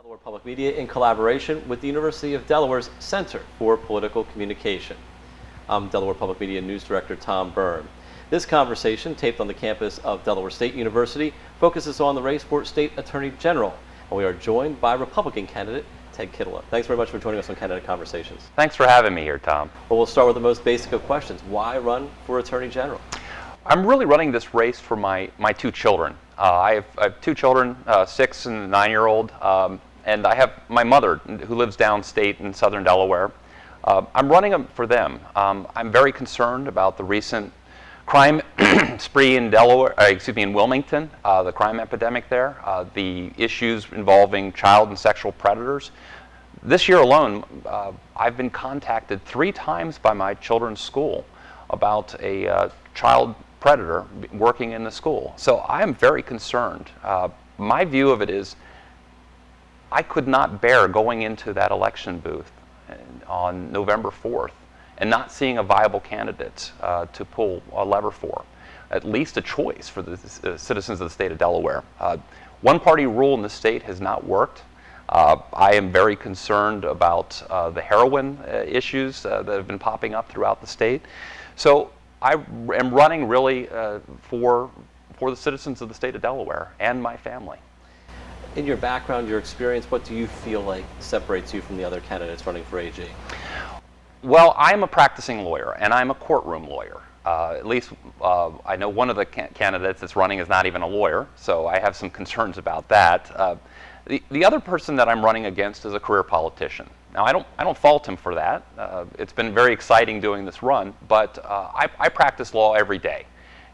Delaware Public Media in collaboration with the University of Delaware's Center for Political Communication. I'm Delaware Public Media News Director Tom Byrne. This conversation, taped on the campus of Delaware State University, focuses on the race for State Attorney General, and we are joined by Republican candidate Ted Kittila. Thanks very much for joining us on Candidate Conversations. Thanks for having me here, Tom. Well, we'll start with the most basic of questions. Why run for Attorney General? I'm really running this race for my two children. I have two children, 6 and 9-year-old, and I have my mother who lives downstate in southern Delaware. I'm running for them. I'm very concerned about the recent crime spree in in Wilmington, the crime epidemic there, the issues involving child and sexual predators. This year alone, I've been contacted 3 times by my children's school about a child predator working in the school. So I am very concerned. My view of it is I could not bear going into that election booth on November 4th and not seeing a viable candidate to pull a lever for, at least a choice for the citizens of the state of Delaware. One-party rule in the state has not worked. I am very concerned about the heroin issues that have been popping up throughout the state. So I am running really for the citizens of the state of Delaware and my family. In your background, your experience, what do you feel like separates you from the other candidates running for AG? Well, I'm a practicing lawyer, and I'm a courtroom lawyer. At least I know one of the candidates that's running is not even a lawyer, so I have some concerns about that. The other person that I'm running against is a career politician. Now, I don't fault him for that. It's been very exciting doing this run, but I practice law every day,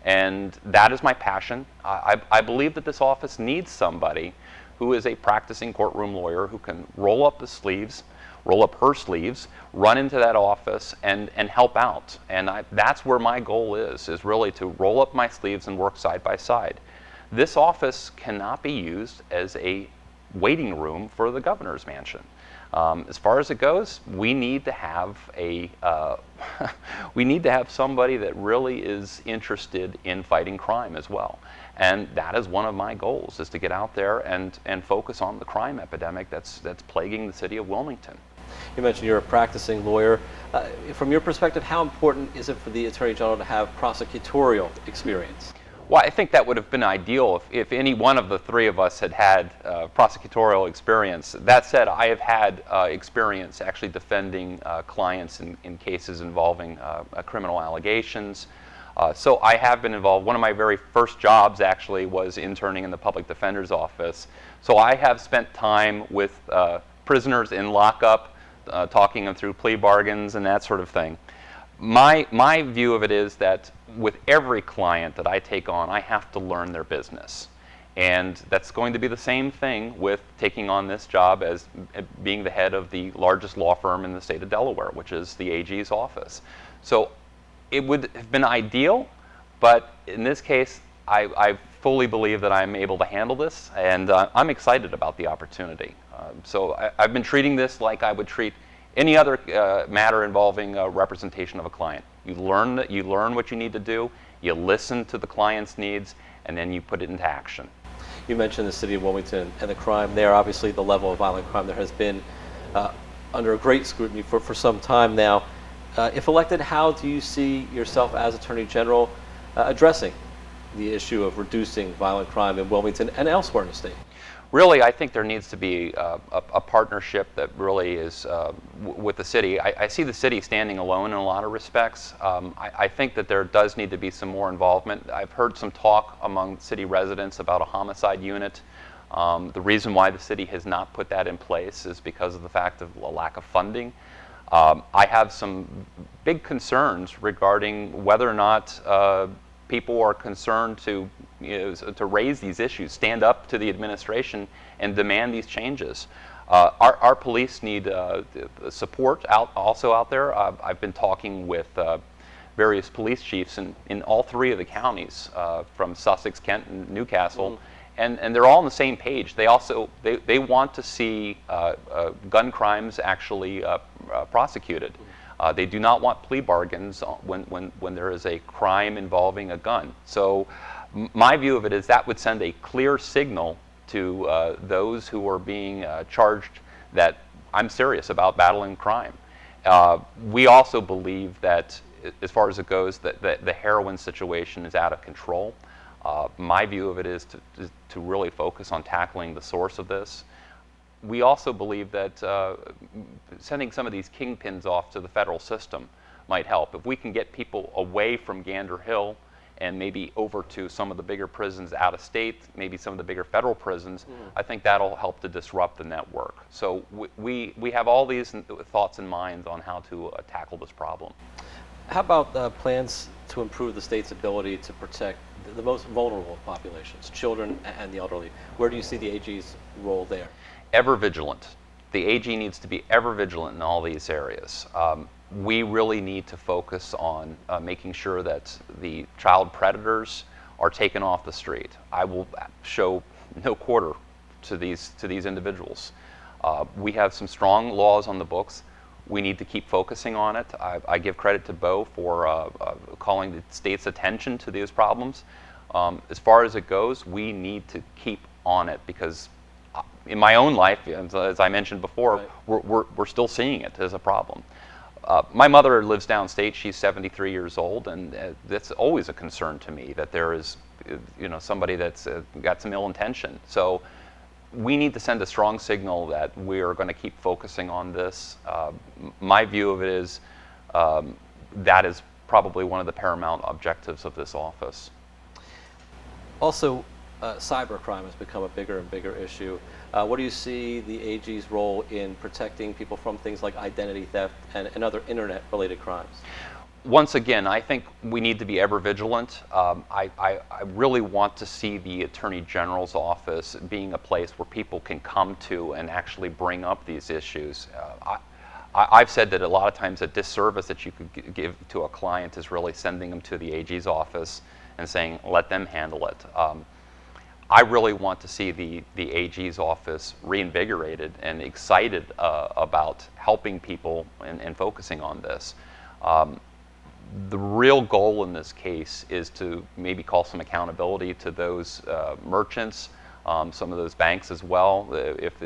and that is my passion. I believe that this office needs somebody who is a practicing courtroom lawyer who can roll up her sleeves, run into that office and help out. And that's where my goal is really to roll up my sleeves and work side by side. This office cannot be used as a waiting room for the governor's mansion. As far as it goes, we need to have somebody that really is interested in fighting crime as well. And that is one of my goals, is to get out there and focus on the crime epidemic that's plaguing the city of Wilmington. You mentioned you're a practicing lawyer. From your perspective, how important is it for the Attorney General to have prosecutorial experience? Well, I think that would have been ideal if any one of the 3 of us had prosecutorial experience. That said, I have had experience actually defending clients in cases involving criminal allegations. So I have been involved. One of my very first jobs actually was interning in the public defender's office. So I have spent time with prisoners in lockup, talking them through plea bargains and that sort of thing. My view of it is that with every client that I take on, I have to learn their business. And that's going to be the same thing with taking on this job as being the head of the largest law firm in the state of Delaware, which is the AG's office. So it would have been ideal, but in this case, I fully believe that I'm able to handle this, and I'm excited about the opportunity. So I've been treating this like I would treat any other matter involving representation of a client. You learn what you need to do, you listen to the client's needs, and then you put it into action. You mentioned the city of Wilmington and the crime there. Obviously, the level of violent crime there has been under a great scrutiny for some time now. If elected, how do you see yourself as Attorney General addressing the issue of reducing violent crime in Wilmington and elsewhere in the state? Really, I think there needs to be a partnership that really is with the city. I see the city standing alone in a lot of respects. I think that there does need to be some more involvement. I've heard some talk among city residents about a homicide unit. The reason why the city has not put that in place is because of the fact of a lack of funding. I have some big concerns regarding whether or not people are concerned to raise these issues, stand up to the administration and demand these changes. Our police need support also out there. I've been talking with various police chiefs in all 3 of the counties, from Sussex, Kent, and Newcastle, and they're all on the same page. They want to see gun crimes actually prosecuted. They do not want plea bargains when there is a crime involving a gun. So my view of it is that would send a clear signal to those who are being charged that I'm serious about battling crime. We also believe that, as far as it goes, that the heroin situation is out of control. My view of it is to really focus on tackling the source of this. We also believe that sending some of these kingpins off to the federal system might help. If we can get people away from Gander Hill and maybe over to some of the bigger prisons out of state, maybe some of the bigger federal prisons, I think that'll help to disrupt the network. So we have all these thoughts and minds on how to tackle this problem. How about plans to improve the state's ability to protect the most vulnerable populations, children and the elderly? Where do you see the AG's role there? Ever vigilant. The AG needs to be ever vigilant in all these areas. We really need to focus on making sure that the child predators are taken off the street. I will show no quarter to these individuals. We have some strong laws on the books. We need to keep focusing on it. I give credit to Bo for calling the state's attention to these problems. As far as it goes, we need to keep on it, because in my own life, as I mentioned before, right, we're still seeing it as a problem. My mother lives downstate. She's 73 years old, and that's always a concern to me, that there is, somebody that's got some ill intention. So we need to send a strong signal that we are going to keep focusing on this. My view of it is that is probably one of the paramount objectives of this office. Also, cybercrime has become a bigger and bigger issue. What do you see the AG's role in protecting people from things like identity theft and other internet-related crimes? Once again, I think we need to be ever vigilant. I really want to see the Attorney General's office being a place where people can come to and actually bring up these issues. I've said that a lot of times a disservice that you could give to a client is really sending them to the AG's office and saying, let them handle it. I really want to see the AG's office reinvigorated and excited about helping people and focusing on this. The real goal in this case is to maybe call some accountability to those merchants, some of those banks as well. If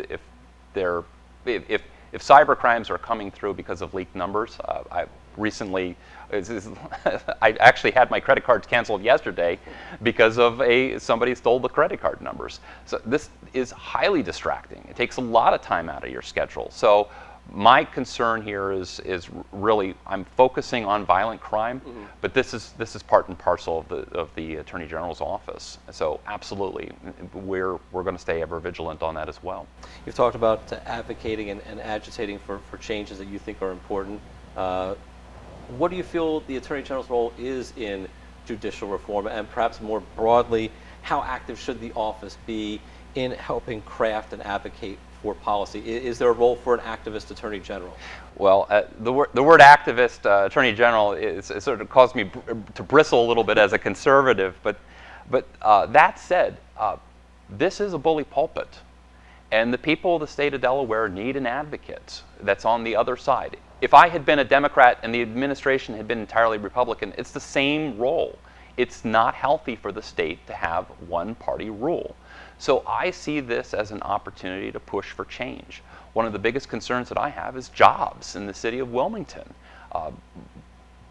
cyber crimes are coming through because of leaked numbers, I recently, I actually had my credit cards canceled yesterday because of somebody stole the credit card numbers. So this is highly distracting. It takes a lot of time out of your schedule. So my concern here is really, I'm focusing on violent crime, but this is part and parcel of the Attorney General's office. So absolutely, we're going to stay ever vigilant on that as well. You've talked about advocating and agitating for changes that you think are important. What do you feel the Attorney General's role is in judicial reform, and perhaps more broadly, how active should the office be in helping craft and advocate for policy? Is there a role for an activist Attorney General? Well, the word activist Attorney General it sort of caused me to bristle a little bit as a conservative, but that said, this is a bully pulpit, and the people of the state of Delaware need an advocate that's on the other side. If I had been a Democrat and the administration had been entirely Republican, it's the same role. It's not healthy for the state to have one-party rule. So I see this as an opportunity to push for change. One of the biggest concerns that I have is jobs in the city of Wilmington.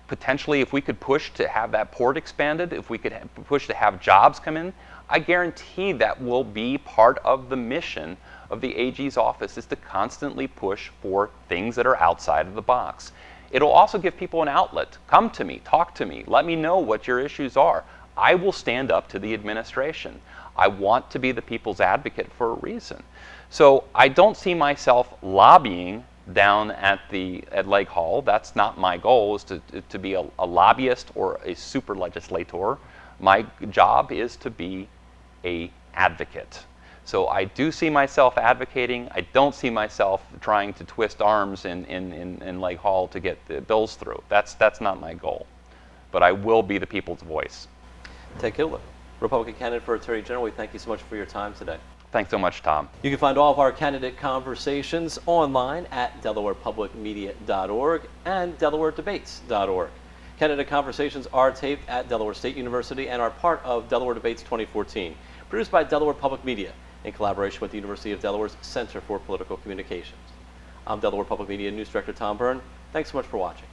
Potentially, if we could push to have that port expanded, if we could push to have jobs come in, I guarantee that will be part of the mission of the AG's office, is to constantly push for things that are outside of the box. It'll also give people an outlet. Come to me, talk to me, let me know what your issues are. I will stand up to the administration. I want to be the people's advocate for a reason. So I don't see myself lobbying down at Lake Hall. That's not my goal, is to be a lobbyist or a super legislator. My job is to be an advocate. So I do see myself advocating. I don't see myself trying to twist arms in Lake Hall to get the bills through. That's not my goal. But I will be the people's voice. Ted Kittila, Republican candidate for Attorney General, we thank you so much for your time today. Thanks so much, Tom. You can find all of our candidate conversations online at DelawarePublicMedia.org and DelawareDebates.org. Candidate conversations are taped at Delaware State University and are part of Delaware Debates 2014, produced by Delaware Public Media in collaboration with the University of Delaware's Center for Political Communications. I'm Delaware Public Media News Director Tom Byrne. Thanks so much for watching.